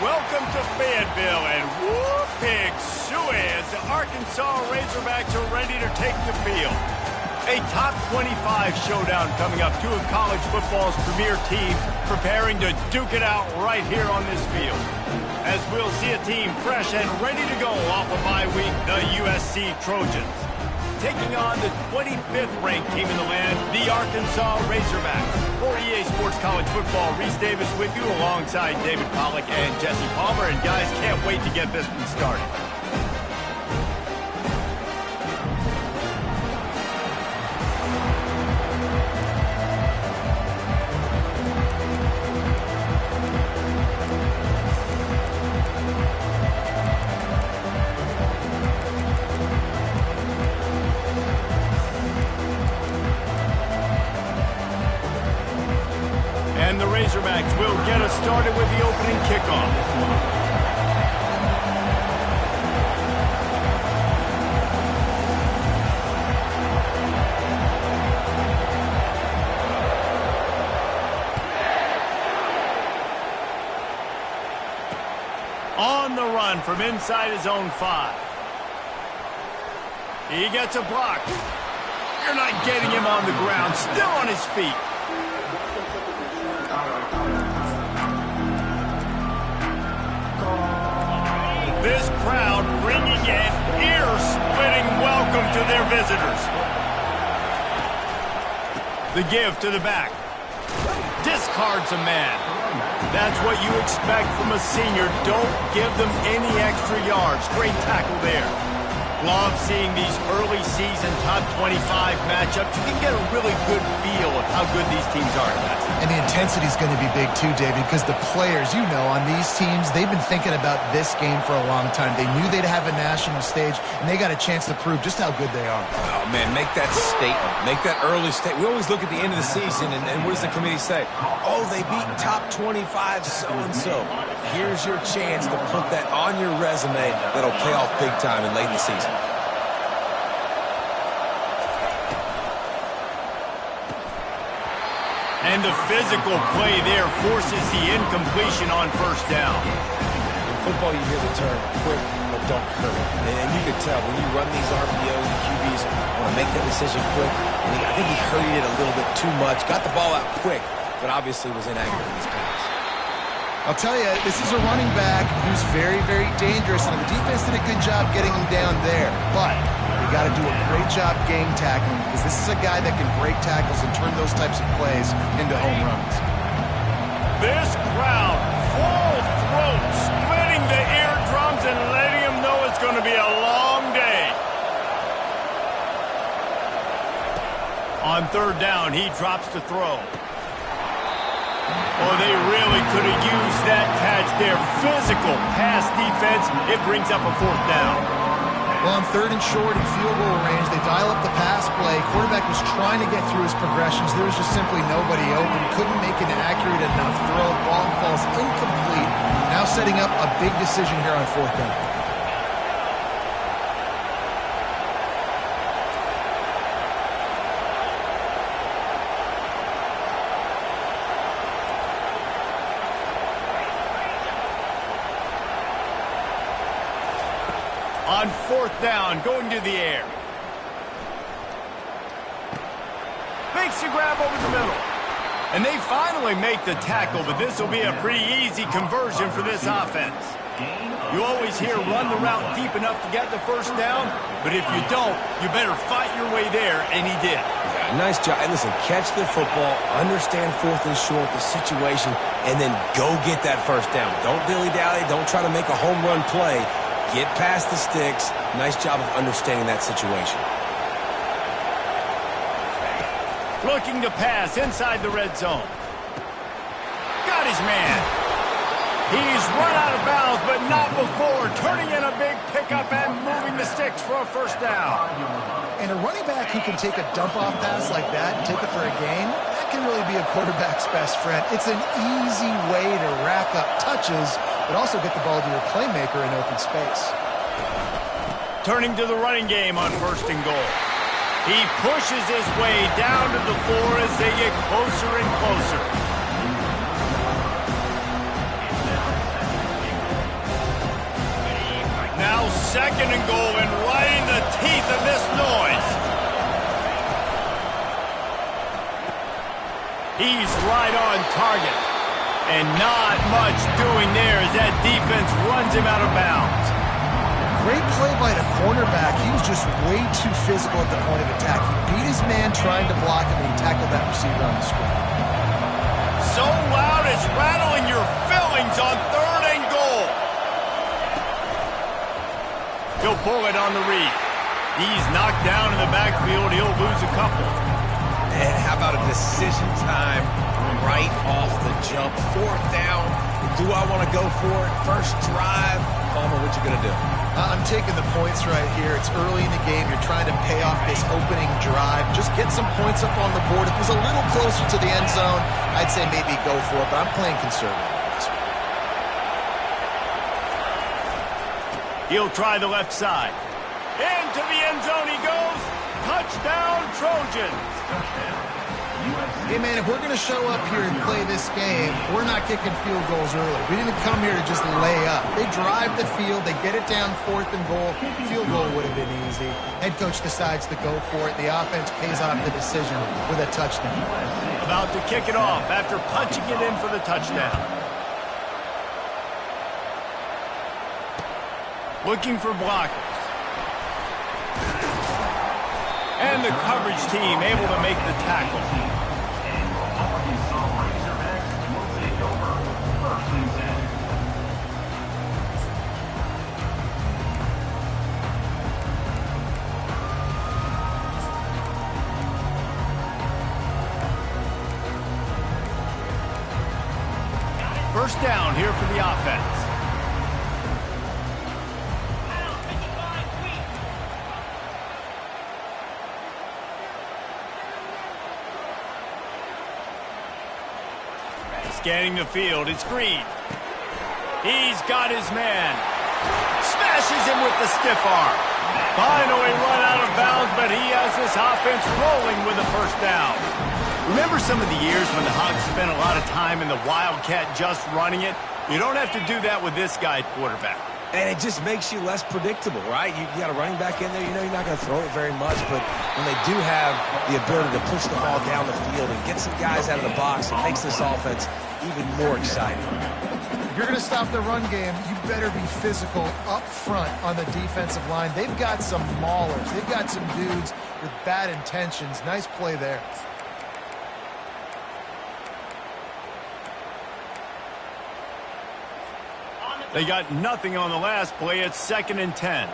Welcome to Fayetteville, and whoop, pig suey as the Arkansas Razorbacks are ready to take the field. A top 25 showdown coming up. Two of college football's premier teams preparing to duke it out right here on this field. As we'll see a team fresh and ready to go off a bye week, the USC Trojans. Taking on the 25th ranked team in the land, the Arkansas Razorbacks. For EA Sports College Football, Reese Davis with you alongside David Pollack and Jesse Palmer. And guys, can't wait to get this one started. And the Razorbacks will get us started with the opening kickoff. On the run from inside his own 5. He gets a block. You're not getting him on the ground. Still on his feet. This crowd bringing an ear-splitting welcome to their visitors. The give to the back. Discards a man. That's what you expect from a senior. Don't give them any extra yards. Great tackle there. Love seeing these early season top 25 matchups. You can get a really good feel of how good these teams are. And the intensity is going to be big too, David, because the players, you know, on these teams, they've been thinking about this game for a long time. They knew they'd have a national stage, and they got a chance to prove just how good they are. Oh, man, make that statement. Make that early statement. We always look at the end of the season, and what does the committee say? Oh, they beat top 25 so-and-so. Here's your chance to put that on your resume that'll pay off big time in late in the season. And the physical play there forces the incompletion on first down. In football, you hear the term quick but don't hurry. And you can tell when you run these RPOs, the QBs want to make that decision quick. And I think he hurried it a little bit too much. Got the ball out quick, but obviously was inaccurate in his pass. I'll tell you, this is a running back who's very, very dangerous, and the defense did a good job getting him down there. But you got to do a great job game tackling, because this is a guy that can break tackles and turn those types of plays into home runs. This crowd, full throat, splitting the eardrums and letting them know it's going to be a long day. On third down, he drops to throw. Oh, they really could have used that catch there. Physical pass defense. It brings up a fourth down. Well, on third and short in field goal range, they dial up the pass play. Quarterback was trying to get through his progressions. There was just simply nobody open. Couldn't make an accurate enough throw. Ball falls incomplete. Now setting up a big decision here on fourth down. On fourth down, going to the air. Makes the grab over the middle. And they finally make the tackle, but this will be a pretty easy conversion for this offense. You always hear run the route deep enough to get the first down, but if you don't, you better fight your way there, and he did. Yeah, nice job. And listen, catch the football, understand fourth and short, the situation, and then go get that first down. Don't dilly-dally. Don't try to make a home run play. Get past the sticks. Nice job of understanding that situation. Looking to pass inside the red zone. Got his man. He's run out of bounds, but not before. Turning in a big pickup and moving the sticks for a first down. And a running back who can take a dump-off pass like that and take it for a gain, that can really be a quarterback's best friend. It's an easy way to rack up touches, but also get the ball to your playmaker in open space. Turning to the running game on first and goal. He pushes his way down to the floor as they get closer and closer. 2nd and goal and right in the teeth of this noise. He's right on target. And not much doing there as that defense runs him out of bounds. Great play by the cornerback. He was just way too physical at the point of attack. He beat his man trying to block him, and he tackled that receiver on the screen. So loud it's rattling your fillings on 3rd and goal. He'll pull it on the read. He's knocked down in the backfield. He'll lose a couple. And how about a decision time right off the jump? 4th down. Do I want to go for it? First drive. Palmer, what you going to do? I'm taking the points right here. It's early in the game. You're trying to pay off this opening drive. Just get some points up on the board. If it was a little closer to the end zone, I'd say maybe go for it, but I'm playing conservative. He'll try the left side. Into the end zone he goes. Touchdown, Trojans. Hey, man, if we're going to show up here and play this game, we're not kicking field goals early. We didn't come here to just lay up. They drive the field. They get it down 4th and goal. Field goal would have been easy. Head coach decides to go for it. The offense pays off the decision with a touchdown. About to kick it off after punching it in for the touchdown. Looking for blockers. And the coverage team able to make the tackle. First down here for the offense. Scanning the field, it's Green. He's got his man. Smashes him with the stiff arm. Finally run out of bounds, but he has this offense rolling with a first down. Remember some of the years when the Hogs spent a lot of time in the Wildcat just running it? You don't have to do that with this guy at quarterback. And it just makes you less predictable, right? You got a running back in there. You know you're not going to throw it very much, but when they do have the ability to push the ball down the field and get some guys out of the box, it makes this offense even more exciting. If you're going to stop the run game, you better be physical up front on the defensive line. They've got some maulers. They've got some dudes with bad intentions. Nice play there. They got nothing on the last play. It's 2nd and 10.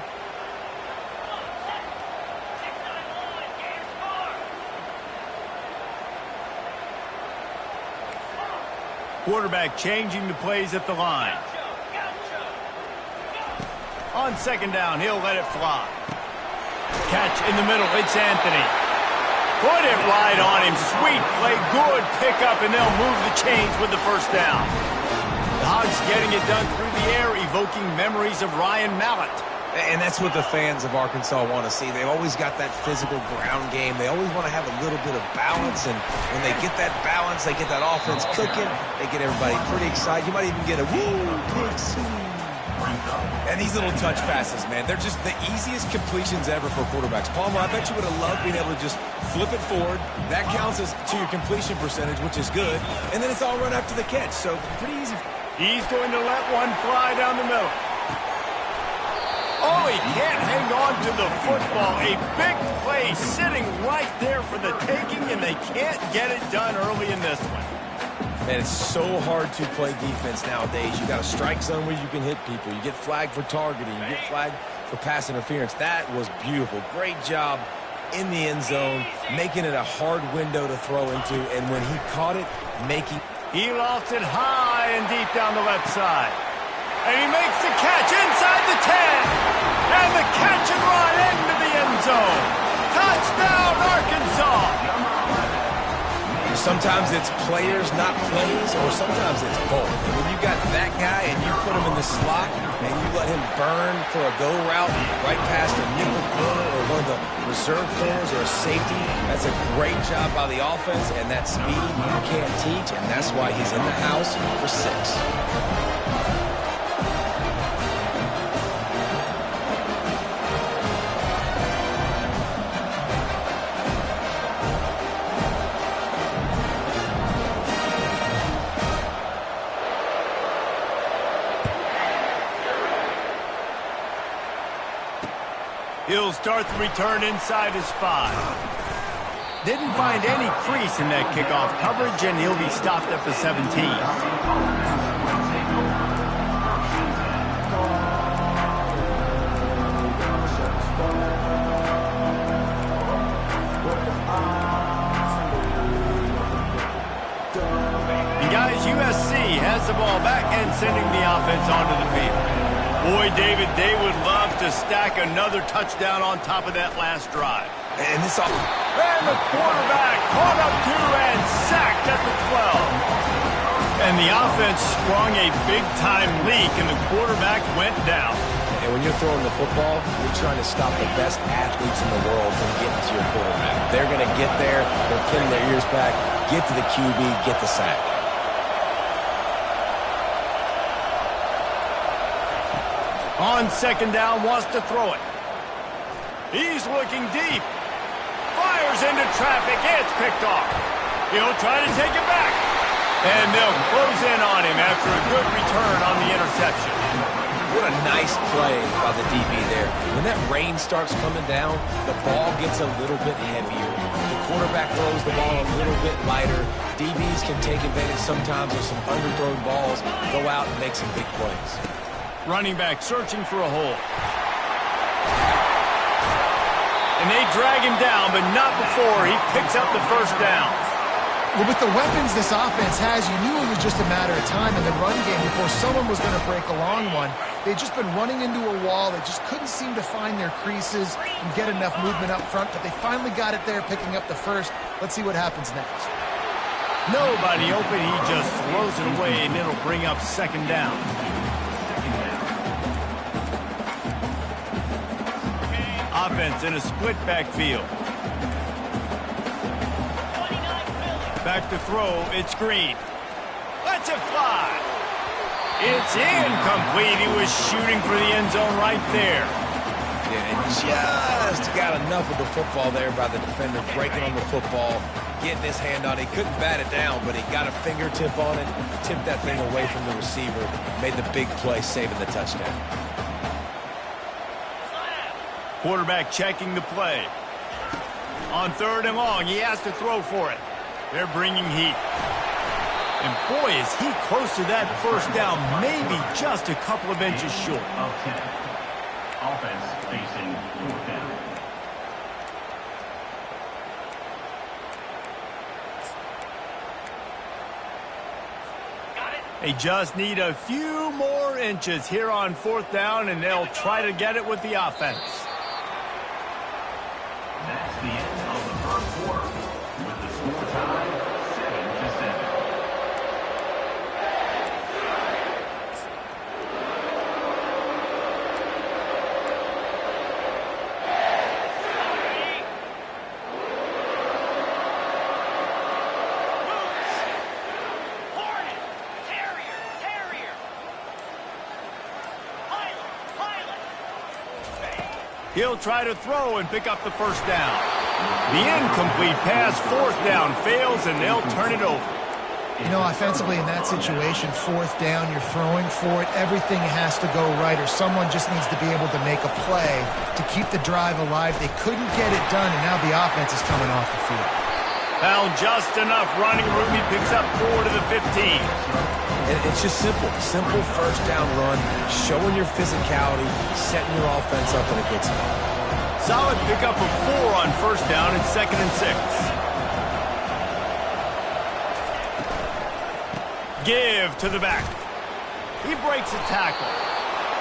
Quarterback changing the plays at the line. On 2nd down, he'll let it fly. Catch in the middle. It's Anthony. Put it right on him. Sweet play. Good pickup, and they'll move the chains with the first down. The Hogs getting it done through the air, evoking memories of Ryan Mallett. And that's what the fans of Arkansas want to see. They've always got that physical ground game. They always want to have a little bit of balance, and when they get that balance, they get that offense cooking, they get everybody pretty excited. You might even get a woo, big swing. And these little touch passes, man, they're just the easiest completions ever for quarterbacks. Palmer, I bet you would have loved being able to just flip it forward. That counts as to your completion percentage, which is good. And then it's all run after the catch, so pretty easy. He's going to let one fly down the middle. Oh, he can't hang on to the football. A big play sitting right there for the taking, and they can't get it done early in this one. Man, it's so hard to play defense nowadays. You got a strike zone where you can hit people. You get flagged for targeting. You get flagged for pass interference. That was beautiful. Great job in the end zone, making it a hard window to throw into. And when he caught it, making... He lofts it high and deep down the left side. And he makes the catch inside the 10. And the catch and run into the end zone. Touchdown, Arkansas. Sometimes it's players, not plays, or sometimes it's both. And when you got that guy and you put him in the slot and you let him burn for a go route right past a nickel corner or one of the reserve corners or a safety, that's a great job by the offense, and that speed you can't teach, and that's why he's in the house for 6. He'll start the return inside his 5. Didn't find any crease in that kickoff coverage, and he'll be stopped at the 17. USC has the ball back and sending the offense onto the field. Boy, David, they would love to stack another touchdown on top of that last drive. And this all... And the quarterback caught up to and sacked at the 12. And the offense sprung a big-time leak, and the quarterback went down. And when you're throwing the football, you're trying to stop the best athletes in the world from getting to your quarterback. They're going to get there, they're pinning their ears back, get to the QB, get the sack. On second down, wants to throw it. He's looking deep. Fires into traffic. It's picked off. He'll try to take it back. And they'll close in on him after a good return on the interception. What a nice play by the DB there. When that rain starts coming down, the ball gets a little bit heavier. The quarterback throws the ball a little bit lighter. DBs can take advantage sometimes of some underthrown balls, go out and make some big plays. Running back searching for a hole. And they drag him down, but not before he picks up the first down. Well, with the weapons this offense has, you knew it was just a matter of time in the run game before someone was going to break a long one. They'd just been running into a wall. They just couldn't seem to find their creases and get enough movement up front, but they finally got it there, picking up the first. Let's see what happens next. Nobody open. He just throws it away, and it'll bring up second down. Offense in a split backfield. Back to throw, it's Green. Lets it fly. It's incomplete. He was shooting for the end zone right there. Yeah, and just got enough of the football there by the defender, breaking on the football, getting his hand on it. He couldn't bat it down, but he got a fingertip on it, tipped that thing away from the receiver, made the big play, saving the touchdown. Quarterback checking the play. On third and long, he has to throw for it. They're bringing heat. And boy, is he close to that first down, maybe just a couple of inches short. Offense facing fourth down. They just need a few more inches here on fourth down, and they'll try to get it with the offense. That's the end of the first quarter, with the score tied 7-7. He'll try to throw and pick up the first down. The incomplete pass, fourth down, fails, and they'll turn it over. You know, offensively in that situation, fourth down, you're throwing for it. Everything has to go right, or someone just needs to be able to make a play to keep the drive alive. They couldn't get it done, and now the offense is coming off the field. Found just enough running room. He picks up 4 to the 15. And it's just simple first down run, showing your physicality, setting your offense up in a good spot. Solid pickup of 4 on first down and 2nd and 6. Give to the back. He breaks a tackle.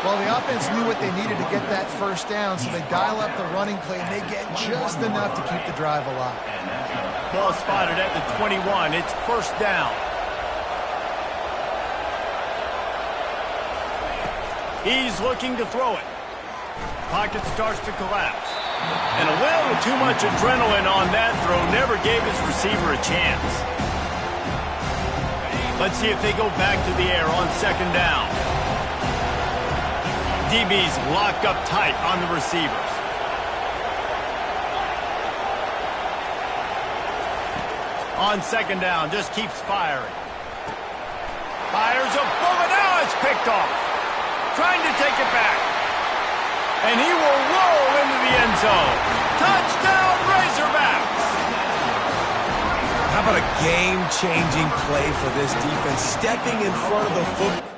Well, the offense knew what they needed to get that first down, so they dial up the running play, and they get just enough to keep the drive alive. Ball spotted at the 21. It's first down. He's looking to throw it. Pocket starts to collapse. And a little too much adrenaline on that throw never gave his receiver a chance. Let's see if they go back to the air on second down. DB's locked up tight on the receivers. On second down, just keeps firing. Fires a bullet. Now it's picked off. Trying to take it back. And he will roll into the end zone. Touchdown, Razorbacks! How about a game-changing play for this defense, stepping in front of the football?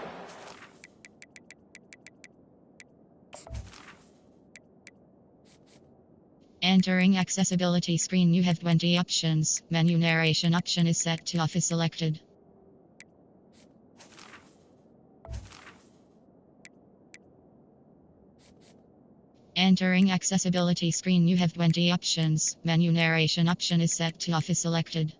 Entering accessibility screen, you have 20 options. Menu narration option is set to off is selected. Entering accessibility screen, you have 20 options. Menu narration option is set to off is selected.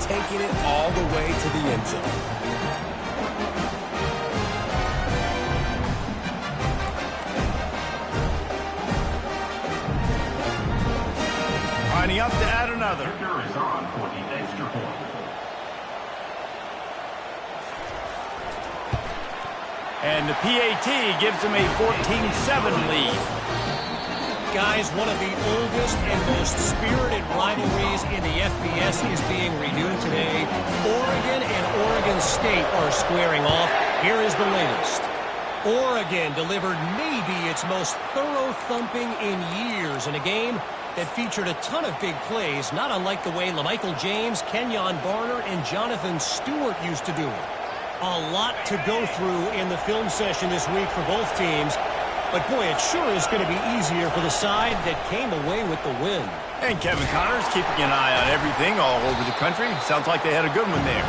Taking it all the way to the end zone. Lining up to add another. Victor is on for the extra point. And the PAT gives them a 14-7 lead. Guys, one of the oldest and most spirited rivalries in the FBS is being renewed today. Oregon and Oregon State are squaring off. Here is the latest. Oregon delivered maybe its most thorough thumping in years in a game that featured a ton of big plays, not unlike the way LaMichael James, Kenyon Barner, and Jonathan Stewart used to do it. A lot to go through in the film session this week for both teams. But, boy, it sure is going to be easier for the side that came away with the win. And Kevin Connors keeping an eye on everything all over the country. Sounds like they had a good one there.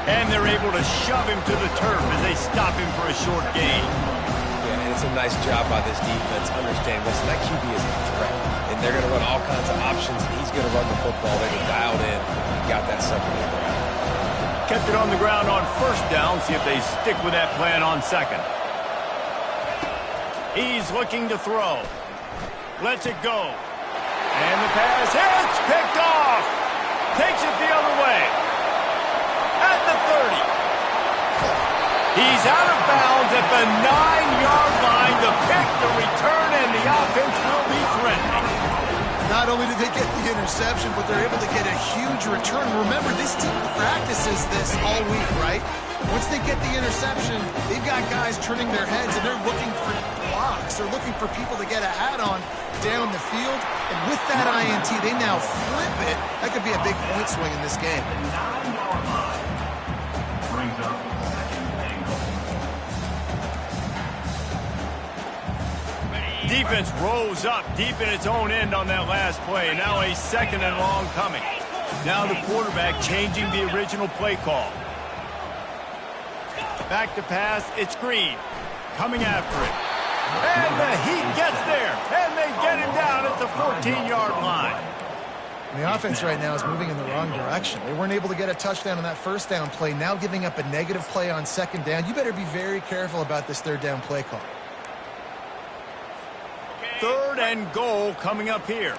And they're able to shove him to the turf as they stop him for a short gain. Yeah, and it's a nice job by this defense. Understand, listen, that QB is a threat. And they're going to run all kinds of options. He's going to run the football. They were dialed in. He got that sucker to the ground. Kept it on the ground on first down. See if they stick with that plan on second. He's looking to throw. Lets it go. And the pass hits. Picked off. Takes it the other way. At the 30. He's out of bounds at the 9-yard line. The pick, the return, and the offense will be threatening. Not only did they get the interception, but they're able to get a huge return. Remember, this team practices this all week, right? Once they get the interception, they've got guys turning their heads, and they're looking for blocks. They're looking for people to get a hat on down the field. And with that INT, they now flip it. That could be a big point swing in this game. The 9-yard line brings up second and goal. Defense rose up deep in its own end on that last play. Now a second and long coming. Now the quarterback changing the original play call. Back to pass, it's Green. Coming after it. And the Heat gets there. And they get him down at the 14-yard line. And the offense right now is moving in the wrong direction. They weren't able to get a touchdown on that first down play. Now giving up a negative play on second down. You better be very careful about this third down play call. Third and goal coming up here.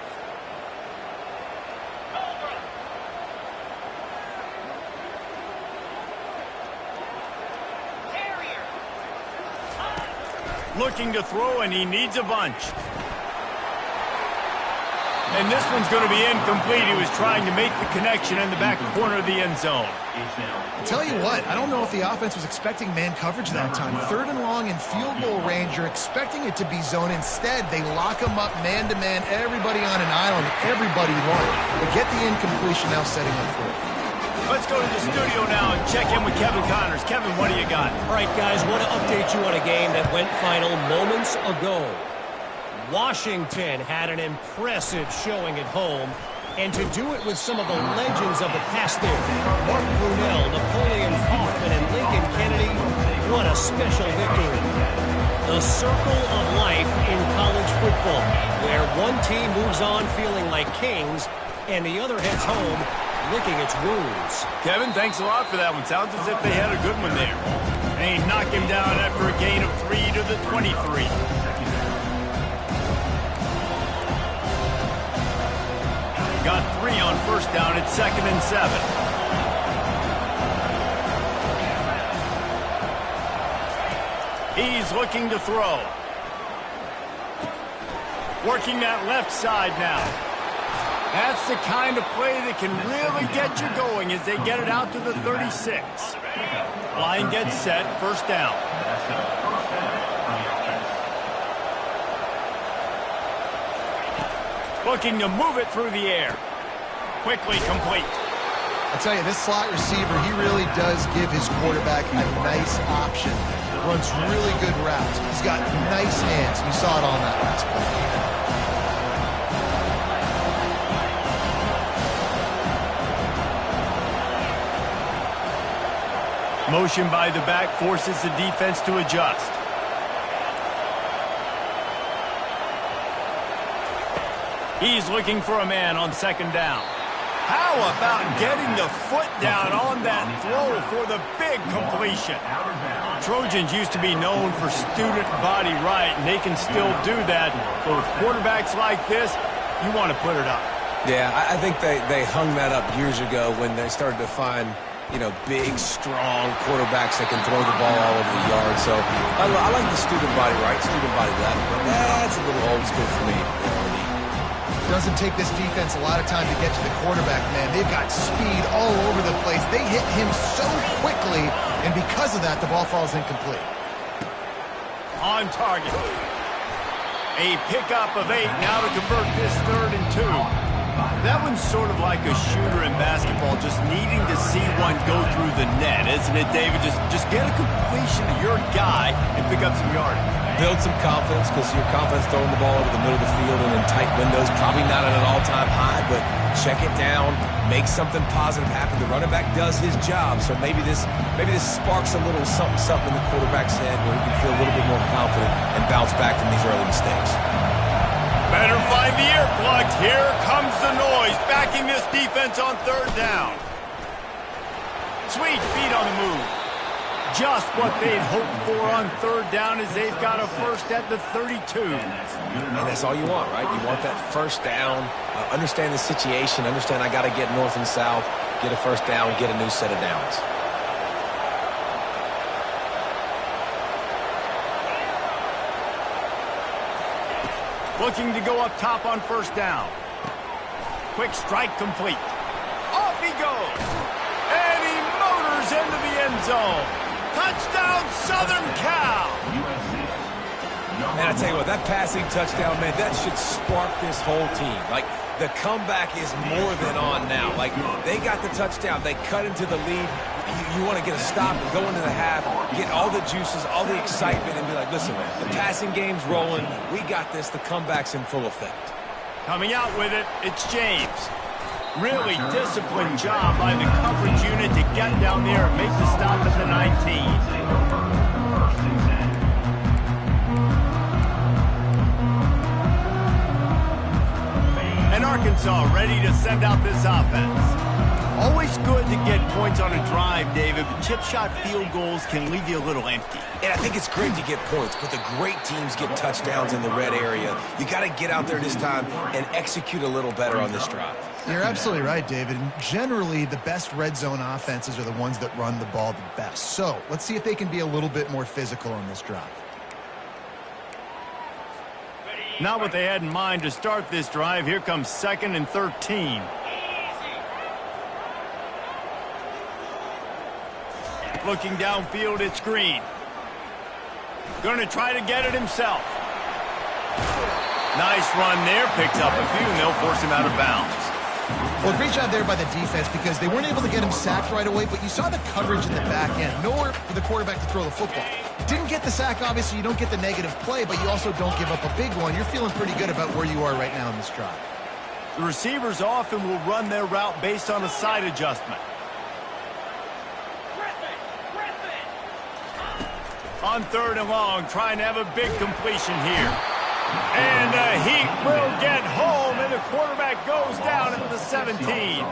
Looking to throw, and he needs a bunch. And this one's going to be incomplete. He was trying to make the connection in the back corner of the end zone. I'll tell you what, I don't know if the offense was expecting man coverage that time. Third and long in field goal range, you're expecting it to be zone. Instead, they lock them up man-to-man, everybody on an island, everybody won. They get the incompletion, now setting up for it. Let's go to the studio now and check in with Kevin Connors. Kevin, what do you got? All right, guys, want to update you on a game that went final moments ago. Washington had an impressive showing at home, and to do it with some of the legends of the past there, Mark Brunell, Napoleon Kaufman, and Lincoln Kennedy, what a special victory. The circle of life in college football, where one team moves on feeling like kings, and the other heads home licking its wounds. Kevin, thanks a lot for that one. Sounds as if they had a good one there. They knock him down after a gain of 3 to the 23. Got 3 on first down at 2nd and 7. He's looking to throw. Working that left side now. That's the kind of play that can really get you going as they get it out to the 36. Line gets set, first down. Looking to move it through the air. Quickly complete. I tell you, this slot receiver, he really does give his quarterback a nice option. Runs really good routes. He's got nice hands. You saw it on that last play. Motion by the back forces the defense to adjust. He's looking for a man on 2nd down. How about getting the foot down on that throw for the big completion? Trojans used to be known for student body right, and they can still do that. But with quarterbacks like this, you want to put it up. Yeah, I think they hung that up years ago when they started to find, you know, big, strong quarterbacks that can throw the ball all over the yard. So I like the student body right, student body left, but that's a little old school for me. Doesn't take this defense a lot of time to get to the quarterback, man. They've got speed all over the place. They hit him so quickly, and because of that, the ball falls incomplete. On target. A pickup of 8 now to convert this 3rd and 2. That one's sort of like a shooter in basketball, just needing to see one go through the net, isn't it, David? Just get a completion to your guy and pick up some yardage. Build some confidence, because your confidence throwing the ball over the middle of the field and in tight windows, probably not at an all-time high, but check it down, make something positive happen. The running back does his job, so maybe this sparks a little something in the quarterback's head where he can feel a little bit more confident and bounce back from these early mistakes. Better find the earplugs. Here comes the noise, backing this defense on 3rd down. Sweet feet on the move. Just what they'd hoped for on 3rd down as they've got a first at the 32. And that's all you want, right? You want that first down, understand the situation, understand I got to get north and south, get a first down, get a new set of downs. Looking to go up top on first down. Quick strike complete. Off he goes. And he motors into the end zone. Touchdown, Southern Cal. Man, I tell you what, that passing touchdown, man, that should spark this whole team. Like, the comeback is more than on now. Like, they got the touchdown. They cut into the lead. You want to get a stop and go into the half, get all the juices, all the excitement, and be like, listen, the passing game's rolling. We got this. The comeback's in full effect. Coming out with it, it's James. Really disciplined job by the coverage unit to get down there and make the stop at the 19. And Arkansas ready to send out this offense. Always good to get points on a drive, David, but chip shot field goals can leave you a little empty. And I think it's great to get points, but the great teams get touchdowns in the red area. You got to get out there this time and execute a little better on this drive. You're absolutely right, David. Generally, the best red zone offenses are the ones that run the ball the best. So let's see if they can be a little bit more physical on this drive. Not what they had in mind to start this drive. Here comes 2nd and 13. Looking downfield, it's Green. Going to try to get it himself. Nice run there. Picks up a few, and they'll force him out of bounds. Well, great job there by the defense because they weren't able to get him sacked right away, but you saw the coverage in the back end. Nowhere for the quarterback to throw the football. Didn't get the sack, obviously. You don't get the negative play, but you also don't give up a big one. You're feeling pretty good about where you are right now in this drive. The receivers often will run their route based on a side adjustment. On 3rd and long, trying to have a big completion here. And the Heat will get home, and the quarterback goes down at the 17.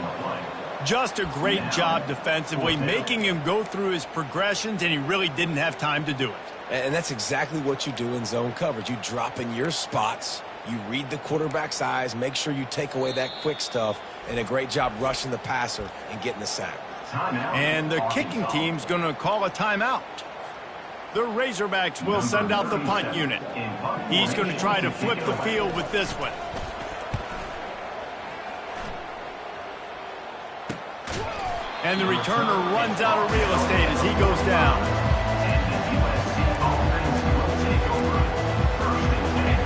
Just a great job defensively, making him go through his progressions, and he really didn't have time to do it. And that's exactly what you do in zone coverage. You drop in your spots, you read the quarterback's eyes, make sure you take away that quick stuff, and a great job rushing the passer and getting the sack. And the kicking team's going to call a timeout. The Razorbacks will send out the punt unit. He's going to try to flip the field with this one. And the returner runs out of real estate as he goes down.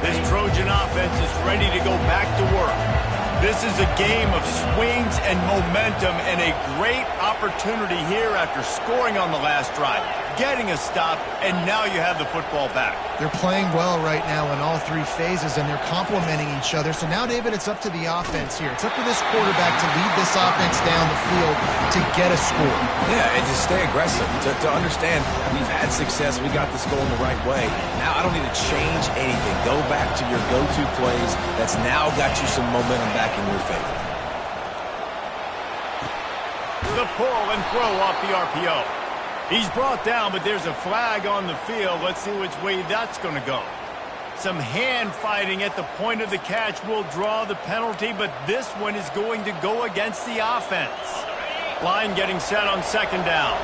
This Trojan offense is ready to go back to work. This is a game of swings and momentum and a great opportunity here after scoring on the last drive, getting a stop, and now you have the football back. They're playing well right now in all three phases, and they're complementing each other. So now, David, it's up to the offense here. It's up to this quarterback to lead this offense down the field to get a score. Yeah, and to stay aggressive, to understand we've had success, we got this going the right way. Now I don't need to change anything. Go back to your go-to plays. That's now got you some momentum back in your favor. The pull and throw off the RPO. He's brought down, but there's a flag on the field. Let's see which way that's going to go. Some hand fighting at the point of the catch will draw the penalty, but this one is going to go against the offense. Line getting set on 2nd down.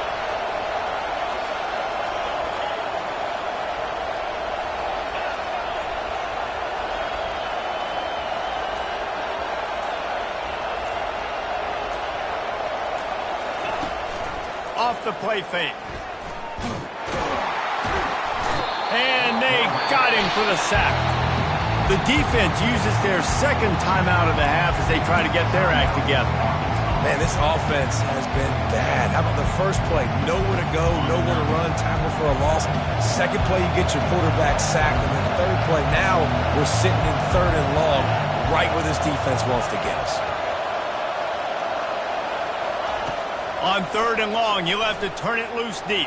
Off the play fake. And they got him for the sack. The defense uses their 2nd timeout of the half as they try to get their act together. Man, this offense has been bad. How about the first play? Nowhere to go, nowhere to run, tackle for a loss. 2nd play, you get your quarterback sacked. And then 3rd play, now we're sitting in 3rd and long, right where this defense wants to get us. On 3rd and long, you'll have to turn it loose deep.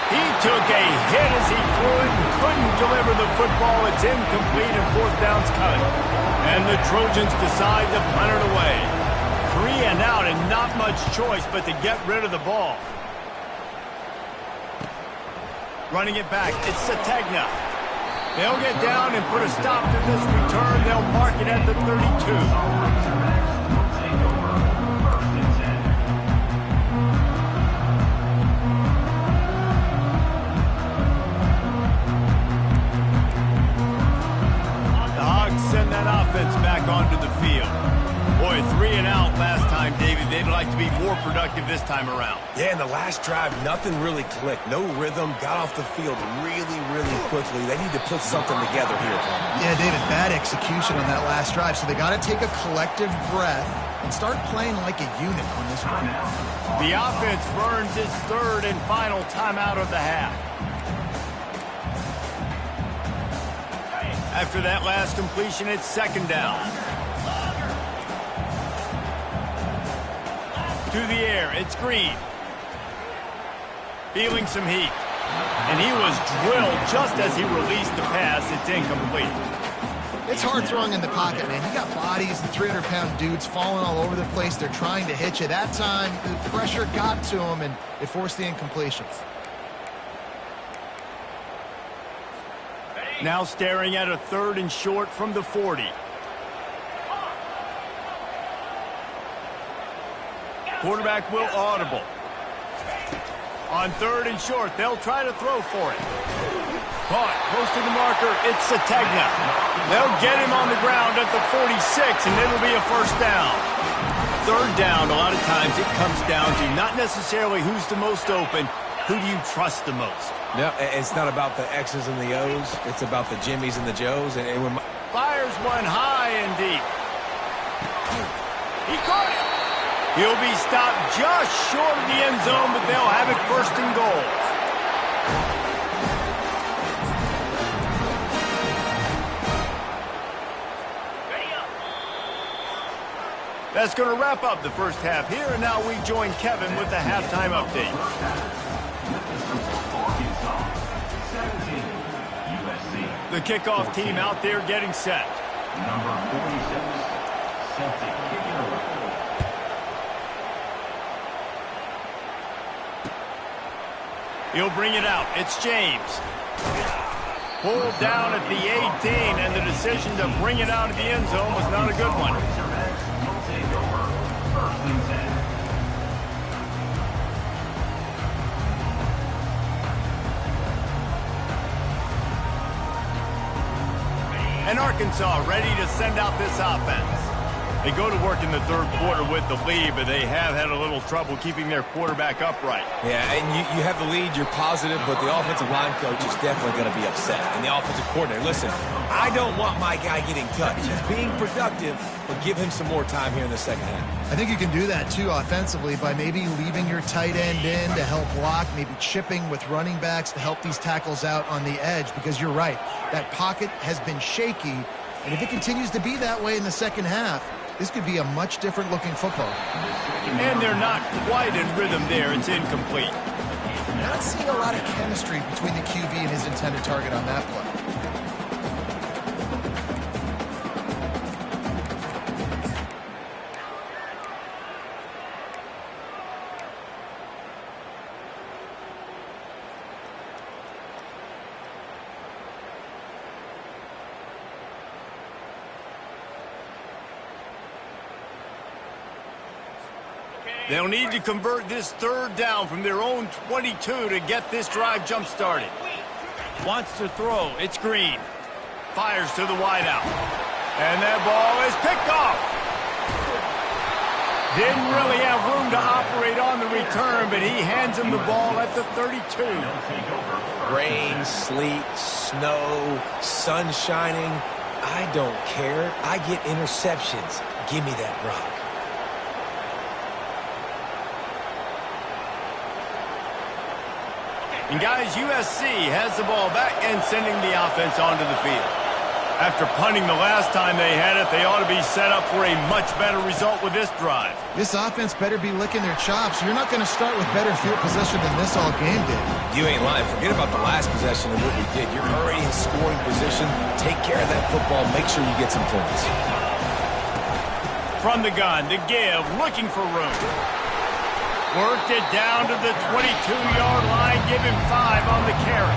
He took a hit as he threw it and couldn't deliver the football. It's incomplete and 4th down's coming. And the Trojans decide to punt it away. 3 and out and not much choice but to get rid of the ball. Running it back, it's Sategna. They'll get down and put a stop to this return. They'll mark it at the 32. Send that offense back onto the field. Boy, 3 and out last time, David. They'd like to be more productive this time around. Yeah, in the last drive, nothing really clicked. No rhythm, got off the field really, really quickly. They need to put something together here. Yeah, David, bad execution on that last drive. So they got to take a collective breath and start playing like a unit on this one. The offense burns its 3rd and final timeout of the half. After that last completion, it's 2nd down. To the air, it's Green. Feeling some heat. And he was drilled just as he released the pass. It's incomplete. It's hard throwing in the pocket, man. You got bodies and 300-pound dudes falling all over the place. They're trying to hit you. That time, the pressure got to him, and it forced the incompletions. Now staring at a 3rd and short from the 40. Quarterback will audible. On 3rd and short, they'll try to throw for it. Caught, close to the marker, it's Sategna. They'll get him on the ground at the 46, and it'll be a 1st down. 3rd down, a lot of times it comes down to not necessarily who's the most open, who do you trust the most? No, it's not about the X's and the O's. It's about the Jimmys and the Joes. And when fires one high and deep. He caught it. He'll be stopped just short of the end zone, but they'll have it first and goal. That's going to wrap up the first half here, and now we join Kevin with the halftime update. The kickoff team out there getting set. Number 46, set to kick it away. He'll bring it out. It's James. Pulled down at the 18, and the decision to bring it out of the end zone was not a good one. And Arkansas ready to send out this offense. They go to work in the third quarter with the lead, but they have had a little trouble keeping their quarterback upright. Yeah, and you have the lead, you're positive, but the offensive line coach is definitely going to be upset. And the offensive coordinator, listen, I don't want my guy getting touched. He's being productive, but give him some more time here in the second half. I think you can do that, too, offensively, by maybe leaving your tight end in to help block, maybe chipping with running backs to help these tackles out on the edge, because you're right. That pocket has been shaky, and if it continues to be that way in the second half, this could be a much different looking football. And they're not quite in rhythm there. It's incomplete. Not seeing a lot of chemistry between the QB and his intended target on that play. They'll need to convert this third down from their own 22 to get this drive jump-started. Wants to throw. It's Green. Fires to the wideout. And that ball is picked off. Didn't really have room to operate on the return, but he hands him the ball at the 32. Rain, sleet, snow, sun shining. I don't care. I get interceptions. Give me that rock. And guys, USC has the ball back and sending the offense onto the field. After punting the last time they had it, they ought to be set up for a much better result with this drive. This offense better be licking their chops. You're not going to start with better field possession than this all game did. You ain't lying. Forget about the last possession and what we did. You're already in scoring position. Take care of that football. Make sure you get some points. From the gun, to give, looking for room. Worked it down to the 22-yard line, give him 5 on the carry.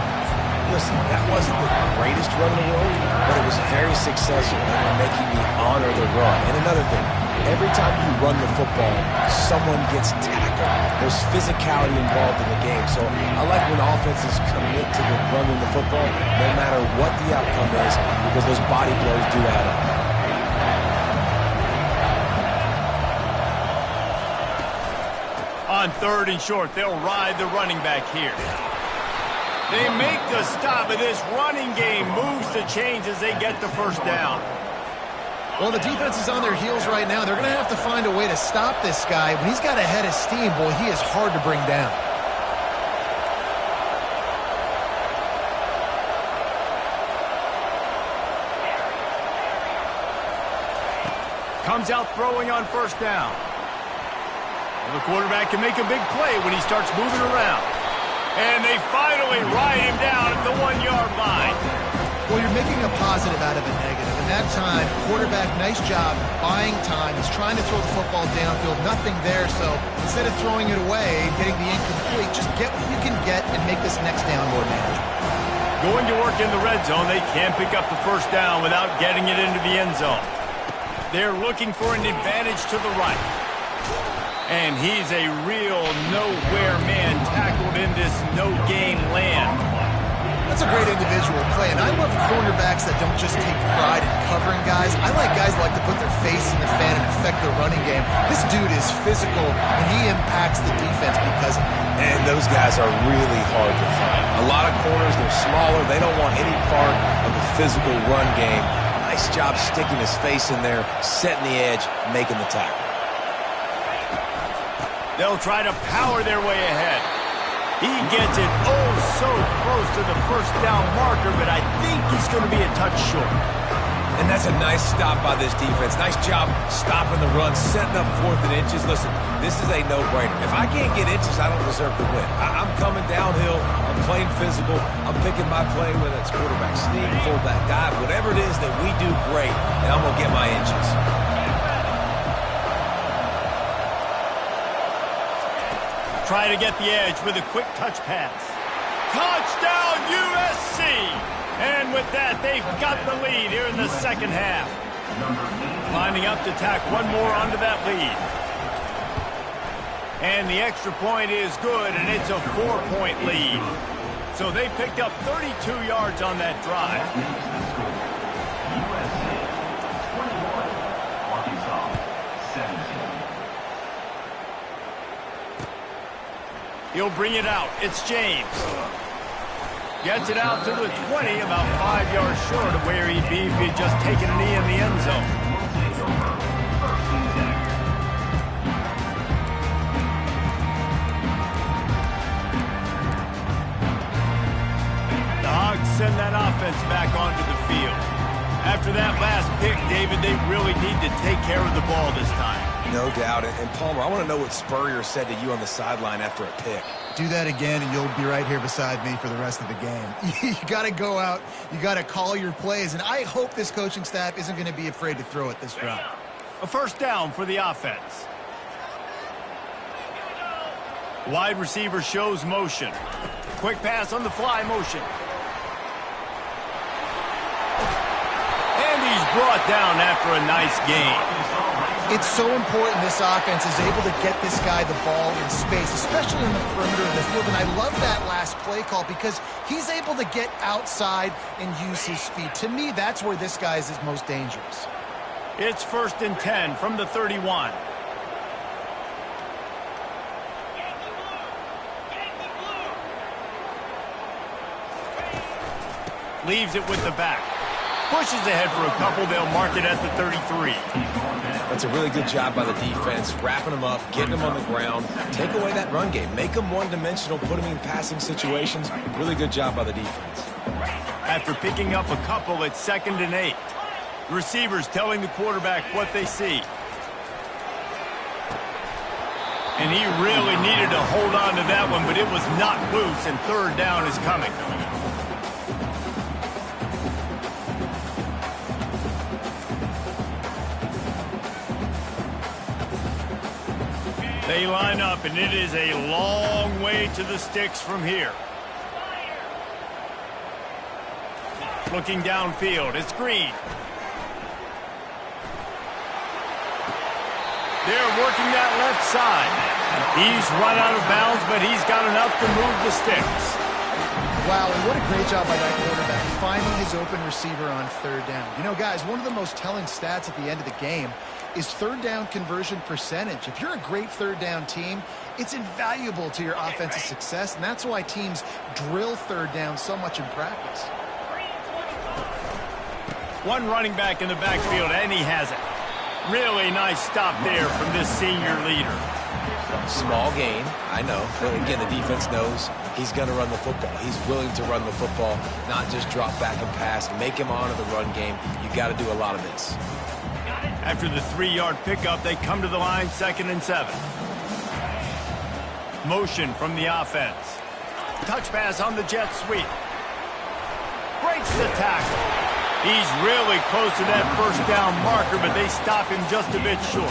Listen, that wasn't the greatest run in the world, but it was very successful, and they're making me honor the run. And another thing, every time you run the football, someone gets tackled. There's physicality involved in the game. So I like when offenses commit to the running the football, no matter what the outcome is, because those body blows do add up. On third and short, they'll ride the running back here. They make the stop, and this running game moves the chains as they get the first down. Well, the defense is on their heels right now. They're going to have to find a way to stop this guy. When he's got a head of steam, boy, he is hard to bring down. Comes out throwing on first down. The quarterback can make a big play when he starts moving around. And they finally ride him down at the 1-yard line. Well, you're making a positive out of a negative. And that time, quarterback, nice job, buying time. He's trying to throw the football downfield. Nothing there, so instead of throwing it away and getting the incomplete, just get what you can get and make this next down more manageable. Going to work in the red zone, they can't pick up the first down without getting it into the end zone. They're looking for an advantage to the right. And he's a real nowhere man tackled in this no-game land. That's a great individual play, and I love cornerbacks that don't just take pride in covering guys. I like guys who like to put their face in the fan and affect the running game. This dude is physical, and he impacts the defense because of it. And those guys are really hard to find. A lot of corners, they're smaller. They don't want any part of the physical run game. Nice job sticking his face in there, setting the edge, making the tackle. They'll try to power their way ahead. He gets it oh so close to the first down marker, but I think he's going to be a touch short. And that's a nice stop by this defense. Nice job stopping the run, setting up 4th and inches. Listen, this is a no-brainer. If I can't get inches, I don't deserve to win. I'm coming downhill. I'm playing physical. I'm picking my play, whether it's quarterback sneak, fullback dive, whatever it is that we do great, and I'm going to get my inches. Try to get the edge with a quick touch pass. Touchdown USC! And with that, they've got the lead here in the second half. Lining up to tack one more onto that lead. And the extra point is good, and it's a 4-point lead. So they picked up 32 yards on that drive. He'll bring it out. It's James. Gets it out to the 20, about 5 yards short of where he'd be if he'd just taken a knee in the end zone. The Hogs send that offense back onto the field. After that last pick, David, they really need to take care of the ball this time. No doubt. And Palmer, I want to know what Spurrier said to you on the sideline after a pick. Do that again, and you'll be right here beside me for the rest of the game. You got to go out. You got to call your plays, and I hope this coaching staff isn't going to be afraid to throw it this drive. A first down for the offense. Wide receiver shows motion. Quick pass on the fly motion. And he's brought down after a nice gain. It's so important this offense is able to get this guy the ball in space, especially in the perimeter of the field. And I love that last play call because he's able to get outside and use his speed. To me, that's where this guy is his most dangerous. It's 1st and 10 from the 31. Leaves it with the back. Pushes ahead for a couple. They'll mark it at the 33. That's a really good job by the defense, wrapping them up, getting them on the ground. Take away that run game. Make them one-dimensional, put them in passing situations. Really good job by the defense. After picking up a couple, it's 2nd and 8. Receivers telling the quarterback what they see. And he really needed to hold on to that one, but it was not loose, and 3rd down is coming. They line up, and it is a long way to the sticks from here. Looking downfield, it's Green. They're working that left side. He's run out of bounds, but he's got enough to move the sticks. Wow, and what a great job by that quarterback, finding his open receiver on 3rd down. You know, guys, one of the most telling stats at the end of the game is 3rd down conversion percentage. If you're a great 3rd down team, it's invaluable to your offensive success, and that's why teams drill 3rd down so much in practice. One running back in the backfield, and he has it. Really nice stop there from this senior leader. Small gain, I know. But again, the defense knows he's going to run the football. He's willing to run the football, not just drop back and pass. Make him honor the run game. You got to do a lot of this. After the 3-yard pickup, they come to the line, 2nd and 7. Motion from the offense. Touch pass on the jet sweep. Breaks the tackle. He's really close to that first down marker, but they stop him just a bit short.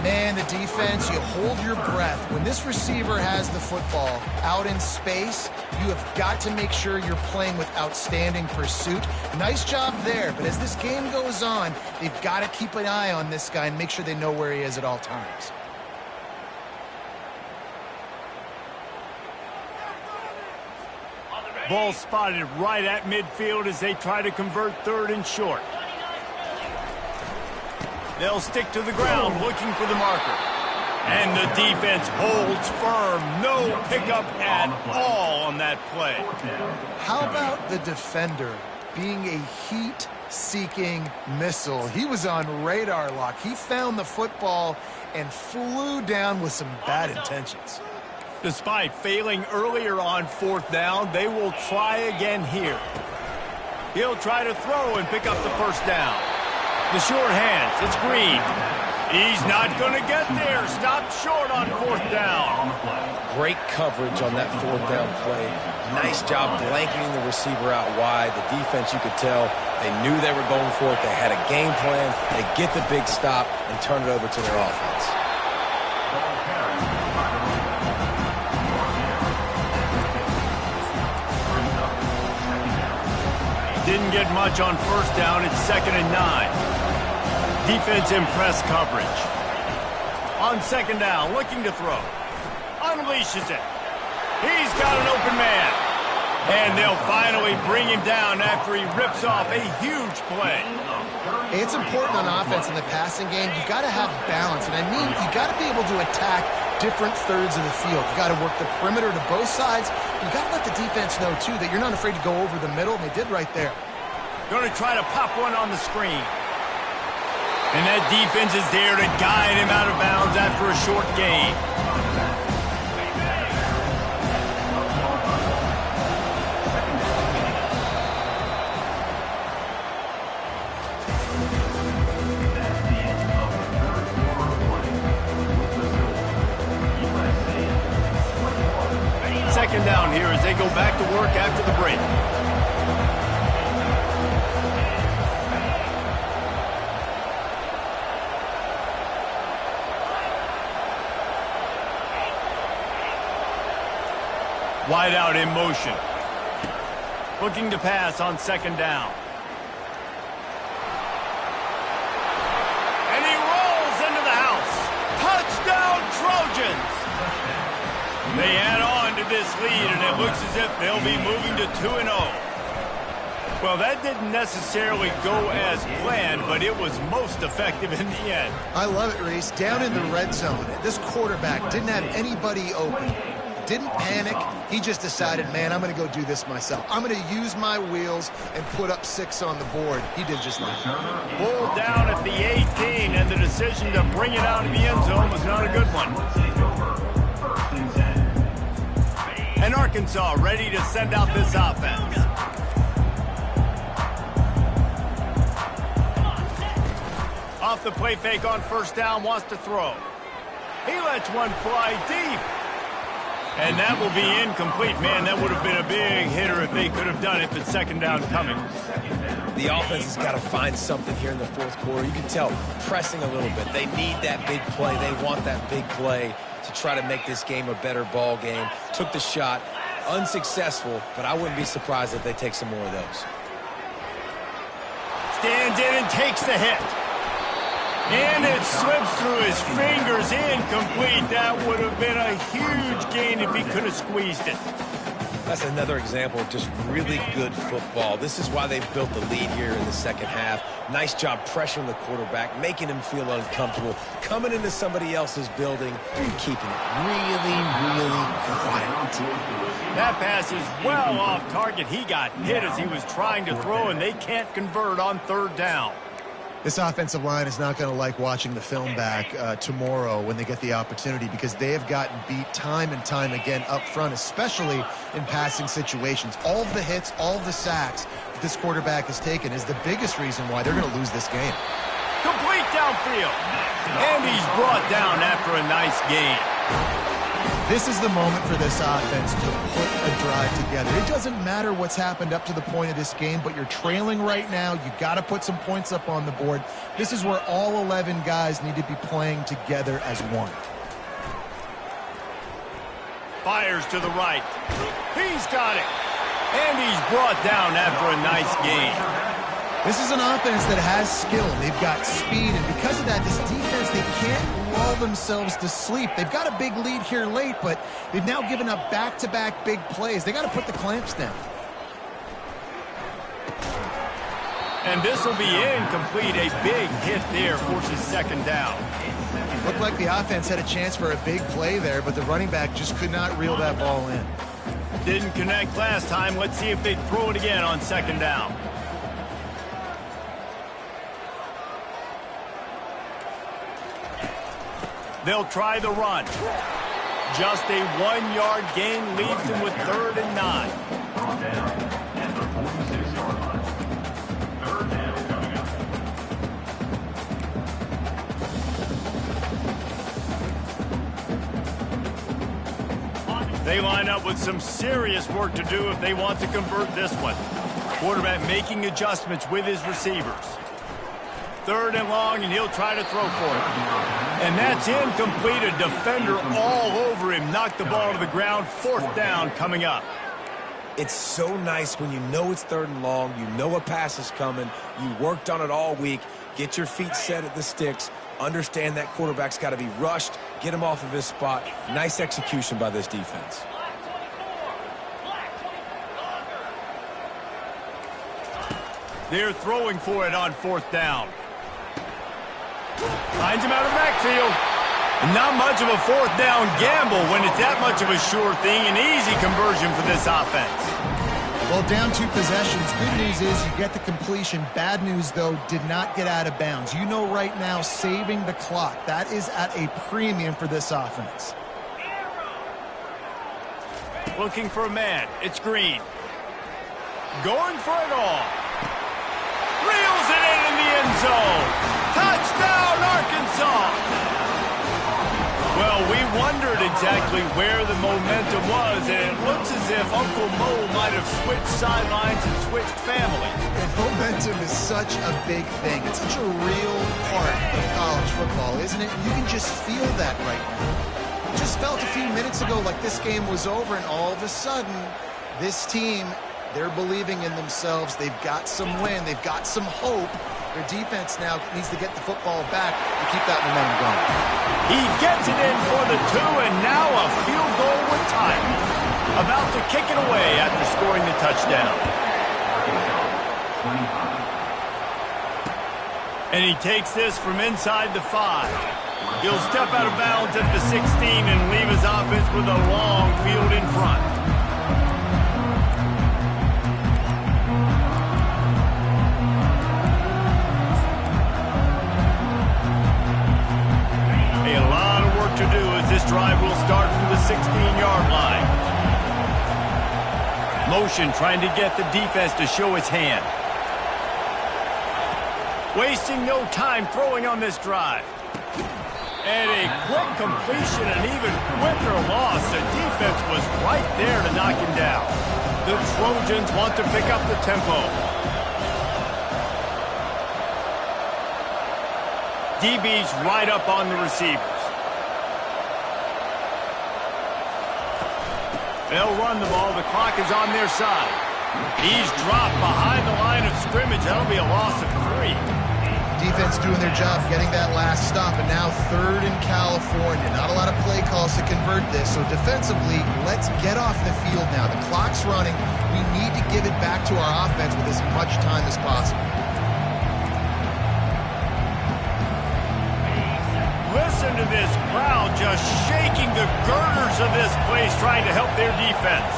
Man, the defense, you hold your breath. When this receiver has the football out in space, you have got to make sure you're playing with outstanding pursuit. Nice job there, but as this game goes on, they've got to keep an eye on this guy and make sure they know where he is at all times. Ball spotted right at midfield as they try to convert 3rd and short. They'll stick to the ground looking for the marker. And the defense holds firm. No pickup at all on that play. How about the defender being a heat seeking missile. He was on radar lock. He found the football and flew down with some bad intentions. Despite failing earlier on 4th down, they will try again here. He'll try to throw and pick up the 1st down. The short hands, it's Green. He's not going to get there. Stopped short on 4th down. Great coverage on that 4th down play. Nice job blanketing the receiver out wide. The defense, you could tell, they knew they were going for it. They had a game plan. They get the big stop and turn it over to their offense. Didn't get much on 1st down. It's 2nd and 9. Defense in press coverage. On 2nd down, looking to throw. Unleashes it. He's got an open man. And they'll finally bring him down after he rips off a huge play. It's important on offense in the passing game. You've got to have balance. And I mean, you've got to be able to attack different thirds of the field. You've got to work the perimeter to both sides. You've got to let the defense know, too, that you're not afraid to go over the middle, and they did right there. Going to try to pop one on the screen. And that defense is there to guide him out of bounds after a short gain. Second down here as they go back to work after the break. Wide out in motion. Looking to pass on 2nd down. And he rolls into the house. Touchdown, Trojans! They add on to this lead, and it looks as if they'll be moving to 2-0. Well, that didn't necessarily go as planned, but it was most effective in the end. I love it, Reese. Down in the red zone, this quarterback didn't have anybody open. Didn't panic. He just decided, man, I'm going to go do this myself. I'm going to use my wheels and put up 6 on the board. He did just that. Pulled down at the 18, and the decision to bring it out of the end zone was not a good one. And Arkansas ready to send out this offense. Off the play fake on 1st down, wants to throw. He lets one fly deep. And that will be incomplete. Man, that would have been a big hitter if they could have done it, but 2nd down coming. The offense has got to find something here in the 4th quarter. You can tell pressing a little bit. They need that big play. They want that big play to try to make this game a better ball game. Took the shot. Unsuccessful, but I wouldn't be surprised if they take some more of those. Stands in and takes the hit. And it slips through his fingers, incomplete. That would have been a huge gain if he could have squeezed it. That's another example of just really good football. This is why they've built the lead here in the 2nd half. Nice job pressuring the quarterback, making him feel uncomfortable, coming into somebody else's building and keeping it really, really quiet. That pass is well off target. He got hit as he was trying to throw, and they can't convert on 3rd down. This offensive line is not going to like watching the film back tomorrow when they get the opportunity, because they have gotten beat time and time again up front, especially in passing situations. All of the hits, all of the sacks that this quarterback has taken is the biggest reason why they're going to lose this game. Complete downfield. And he's brought down after a nice gain. This is the moment for this offense to put a drive together. It doesn't matter what's happened up to the point of this game, but you're trailing right now. You got to put some points up on the board. This is where all 11 guys need to be playing together as one. Fires to the right. He's got it. And he's brought down after a nice gain. This is an offense that has skill. They've got speed, and because of that, this defense, they can't lull themselves to sleep. They've got a big lead here late, but they've now given up back-to-back big plays. They got to put the clamps down. And this will be incomplete. A big hit there forces 2nd down. Looked like the offense had a chance for a big play there, but the running back just could not reel that ball in. Didn't connect last time. Let's see if they throw it again on 2nd down. They'll try the run. Just a 1-yard gain leaves them with 3rd and 9. Brought down at the 46-yard line. 3rd down coming up. They line up with some serious work to do if they want to convert this one. Quarterback making adjustments with his receivers. 3rd and long, and he'll try to throw for it. And that's incomplete. A defender all over him. Knocked the ball to the ground. 4th down coming up. It's so nice when you know it's 3rd and long, you know a pass is coming, you worked on it all week, get your feet set at the sticks, understand that quarterback's got to be rushed, get him off of his spot. Nice execution by this defense. They're throwing for it on 4th down. Finds him out of the backfield. Not much of a 4th down gamble when it's that much of a sure thing. An easy conversion for this offense. Well, down 2 possessions. Good news is you get the completion. Bad news, though, did not get out of bounds. You know right now, saving the clock. That is at a premium for this offense. Looking for a man. It's Green. Going for it all. Reels it in the end zone. Touchdown, Arkansas! Well, we wondered exactly where the momentum was, and it looks as if Uncle Mo might have switched sidelines and switched families. And momentum is such a big thing. It's such a real part of college football, isn't it? You can just feel that right now. It just felt a few minutes ago like this game was over, and all of a sudden, this team, they're believing in themselves. They've got some wind. They've got some hope. Their defense now needs to get the football back to keep that momentum going. He gets it in for the 2, and now a field goal with time. About to kick it away after scoring the touchdown. And he takes this from inside the 5. He'll step out of bounds at the 16 and leave his offense with a long field in front. To do as this drive will start from the 16-yard line. Motion trying to get the defense to show its hand. Wasting no time throwing on this drive. And a quick completion, an even quicker loss. The defense was right there to knock him down. The Trojans want to pick up the tempo. DB's right up on the receivers. They'll run the ball. The clock is on their side. He's dropped behind the line of scrimmage. That'll be a loss of 3. Defense doing their job, getting that last stop, and now 3rd in California. Not a lot of play calls to convert this, so defensively, let's get off the field now. The clock's running. We need to give it back to our offense with as much time as possible. Listen to this crowd just shaking the girders of this place, trying to help their defense.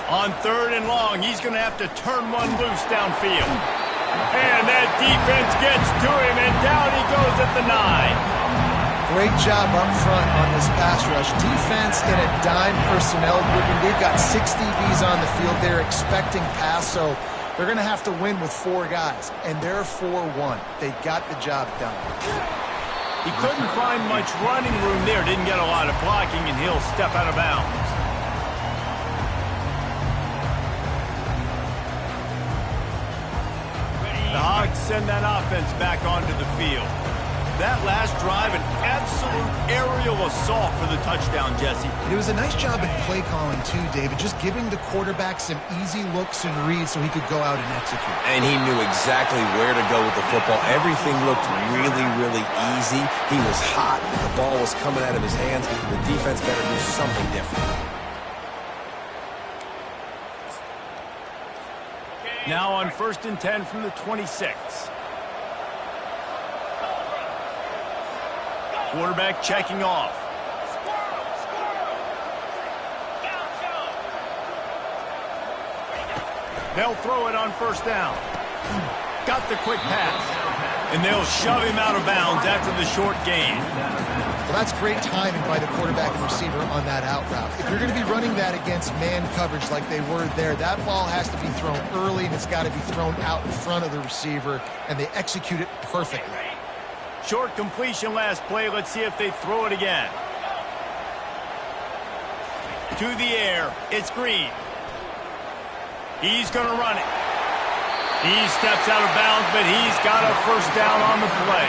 On 3rd and long, he's going to have to turn one loose downfield. And that defense gets to him, and down he goes at the 9. Great job up front on this pass rush. Defense in a dime personnel grouping. They've got 6 DBs on the field. They're expecting pass, so they're going to have to win with 4 guys. And they're 4-1. They got the job done. He couldn't find much running room there. Didn't get a lot of blocking, and he'll step out of bounds. The Hogs send that offense back onto the field. That last drive, an absolute aerial assault for the touchdown, Jesse. It was a nice job in play calling, too, David, just giving the quarterback some easy looks and reads so he could go out and execute. And he knew exactly where to go with the football. Everything looked really, really easy. He was hot. The ball was coming out of his hands. The defense better do something different. Now on 1st and 10 from the 26. Quarterback checking off. They'll throw it on first down. Got the quick pass. And they'll shove him out of bounds after the short gain. Well, that's great timing by the quarterback and receiver on that out route. If you're going to be running that against man coverage like they were there, that ball has to be thrown early, and it's got to be thrown out in front of the receiver, and they execute it perfectly. Short completion last play. Let's see if they throw it again. To the air. It's Green. He's going to run it. He steps out of bounds, but he's got a first down on the play.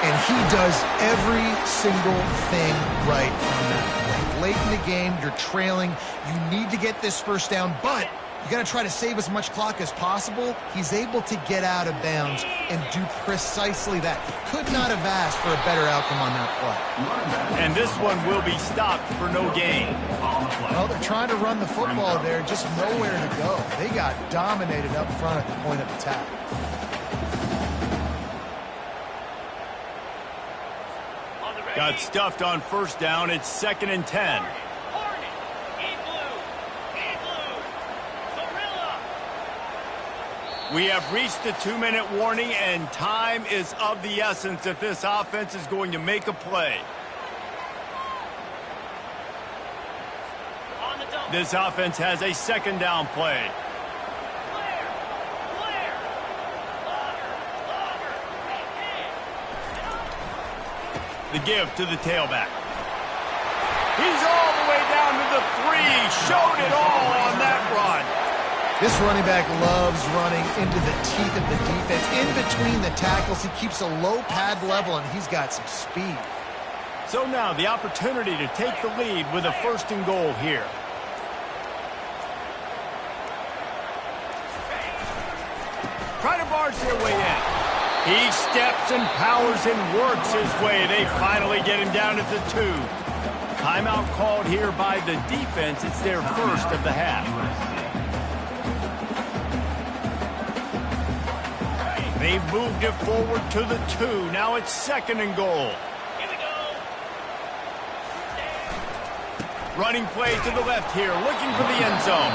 And he does every single thing right on that play. Late in the game, you're trailing. You need to get this first down, but you got to try to save as much clock as possible. He's able to get out of bounds and do precisely that. Could not have asked for a better outcome on that play. And this one will be stopped for no gain. Well, they're trying to run the football there, just nowhere to go. They got dominated up front at the point of attack. Got stuffed on first down. It's 2nd and 10. We have reached the 2-minute warning, and time is of the essence if this offense is going to make a play. This offense has a 2nd down play. The give to the tailback. He's all the way down to the 3. Showed it all on that run. This running back loves running into the teeth of the defense. In between the tackles, he keeps a low pad level, and he's got some speed. So now the opportunity to take the lead with a 1st and goal here. Trying to barge their way in. He steps and powers and works his way. They finally get him down at the 2. Timeout called here by the defense. It's their first of the half. They've moved it forward to the 2. Now it's 2nd and goal. Here we go. Running play to the left here, looking for the end zone.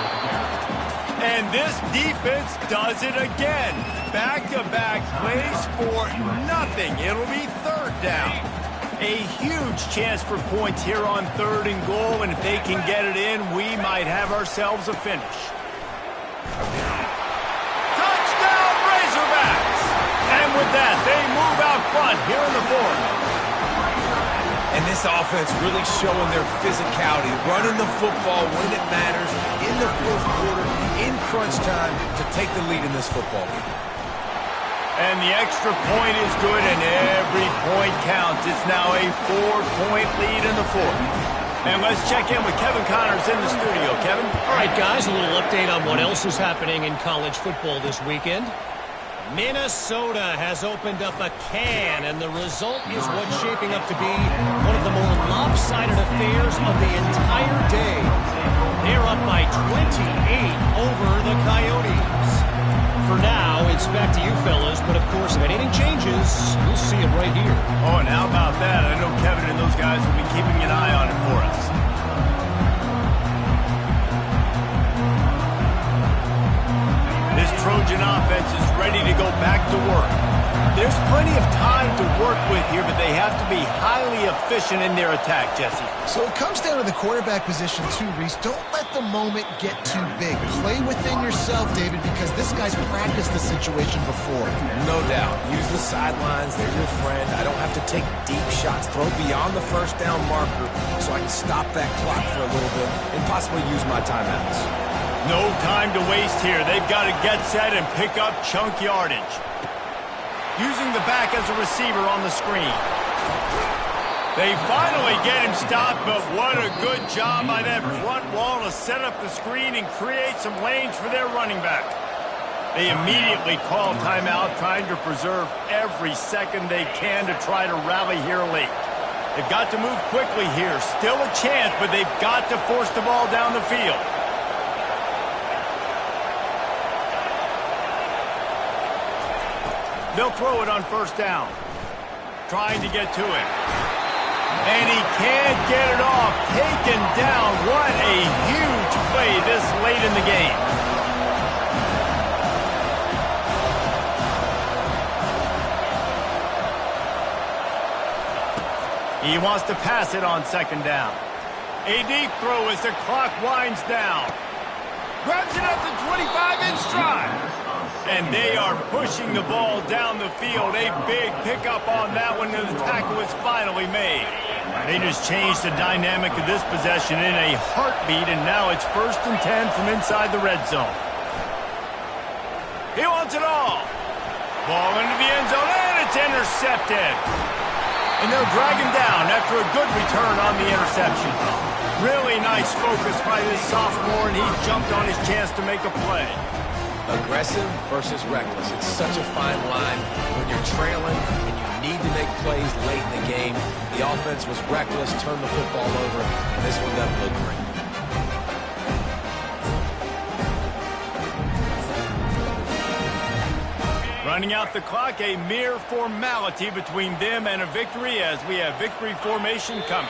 And this defense does it again. Back-to-back plays for nothing. It'll be 3rd down. A huge chance for points here on 3rd and goal, and if they can get it in, we might have ourselves a finish. Touchdown, Razorbacks! And with that, they move out front here in the 4th. And this offense really showing their physicality, running the football when it matters, in the 4th quarter, in crunch time, to take the lead in this football game. And the extra point is good, and every point counts. It's now a 4-point lead in the 4th. And let's check in with Kevin Connors in the studio. Kevin? All right, guys, a little update on what else is happening in college football this weekend. Minnesota has opened up a can, and the result is what's shaping up to be one of the more lopsided affairs of the entire day. They're up by 28 over the Coyotes. For now, it's back to you fellas, but of course, if anything changes, you'll see it right here. Oh, and how about that? I know Kevin and those guys will be keeping an eye on it for us. This Trojan offense is ready to go back to work. There's plenty of time to work with here, but they have to be highly efficient in their attack, Jesse. So it comes down to the quarterback position too, Reese. Don't let the moment get too big. Play within yourself, David, because this guy's practiced the situation before. No doubt. Use the sidelines. They're your friend. I don't have to take deep shots, throw beyond the 1st down marker so I can stop that clock for a little bit and possibly use my timeouts. No time to waste here. They've got to get set and pick up chunk yardage. Using the back as a receiver on the screen. They finally get him stopped, but what a good job by that front wall to set up the screen and create some lanes for their running back. They immediately call timeout, trying to preserve every second they can to try to rally here late. They've got to move quickly here. Still a chance, but they've got to force the ball down the field. They'll throw it on first down. Trying to get to it. And he can't get it off. Taken down. What a huge play this late in the game. He wants to pass it on second down. A deep throw as the clock winds down. Grabs it at the 25 in stride. And they are pushing the ball down the field. A big pickup on that one, and the tackle is finally made. They just changed the dynamic of this possession in a heartbeat, and now it's 1st and 10 from inside the red zone. He wants it all. Ball into the end zone, and it's intercepted. And they'll drag him down after a good return on the interception. Really nice focus by this sophomore, and he jumped on his chance to make a play. Aggressive versus reckless. It's such a fine line when you're trailing and you need to make plays late in the game. The offense was reckless, turned the football over, and this one doesn't look great. Running out the clock, a mere formality between them and a victory as we have victory formation coming.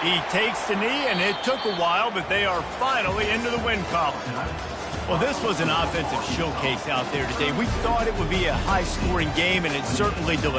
He takes the knee, and it took a while, but they are finally into the win column. Well, this was an offensive showcase out there today. We thought it would be a high-scoring game, and it certainly delivered.